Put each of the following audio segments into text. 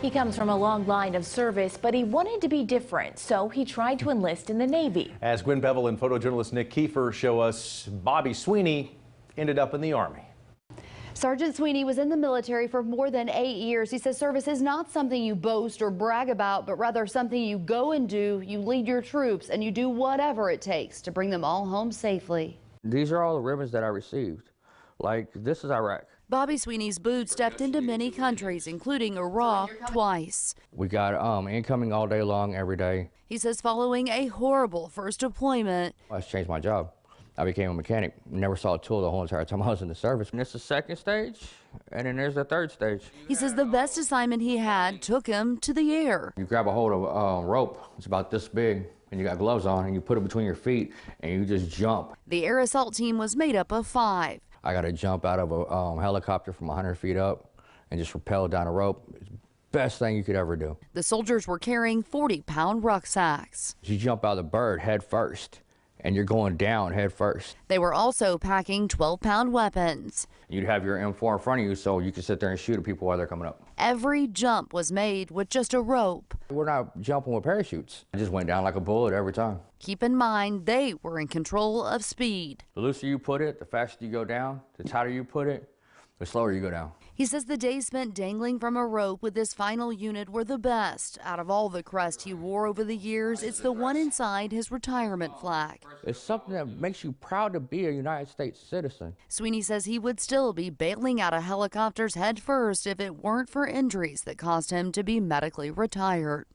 He comes from a long line of service, but he wanted to be different, so he tried to enlist in the Navy. As Gwen Bevel and photojournalist Nick Kiefer show us, Bobby Sweeney ended up in the Army. Sergeant Sweeney was in the military for more than 8 years. He says service is not something you boast or brag about, but rather something you go and do. You lead your troops and you do whatever it takes to bring them all home safely. These are all the ribbons that I received. Like, this is Iraq. Bobby Sweeney's boot stepped into many countries, including Iraq, twice. We got incoming all day long, every day. He says following a horrible first deployment, I changed my job. I became a mechanic. Never saw a tool the whole entire time I was in the service. And it's the second stage, and then there's the third stage. He says the best assignment he had took him to the air. You grab a hold of a rope, it's about this big, and you got gloves on, and you put it between your feet, and you just jump. The air assault team was made up of 5. I got to jump out of a helicopter from 100 feet up and just rappel down a rope. It's the best thing you could ever do. The soldiers were carrying 40-pound rucksacks. You jump out of the bird head first, and you're going down head first. They were also packing 12-pound weapons. You'd have your M4 in front of you so you could sit there and shoot at people while they're coming up. Every jump was made with just a rope. We're not jumping with parachutes. I just went down like a bullet every time. Keep in mind, they were in control of speed. The looser you put it, the faster you go down. The tighter you put it, the slower you go down. He says the days spent dangling from a rope with this final unit were the best. Out of all the crest he wore over the years, it's the one inside his retirement flag. It's something that makes you proud to be a United States citizen. Sweeney says he would still be bailing out of helicopters head first if it weren't for injuries that caused him to be medically retired.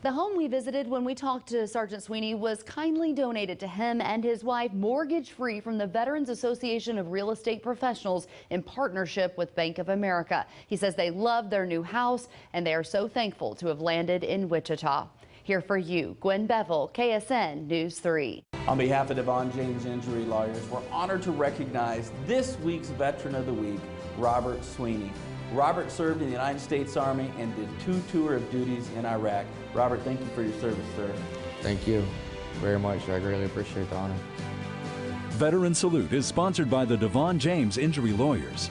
The home we visited when we talked to Sergeant Sweeney was kindly donated to him and his wife, mortgage-free, from the Veterans Association of Real Estate Professionals in partnership with Bank of America. He says they love their new house and they are so thankful to have landed in Wichita. Here for you, Gwen Bevel, KSN News 3. On behalf of Devon James Injury Lawyers, we're honored to recognize this week's Veteran of the Week, Robert Sweeney. Robert served in the United States Army and did 2 tours of duties in Iraq. Robert, thank you for your service, sir. Thank you very much. I greatly appreciate the honor. Veteran Salute is sponsored by the Devon James Injury Lawyers.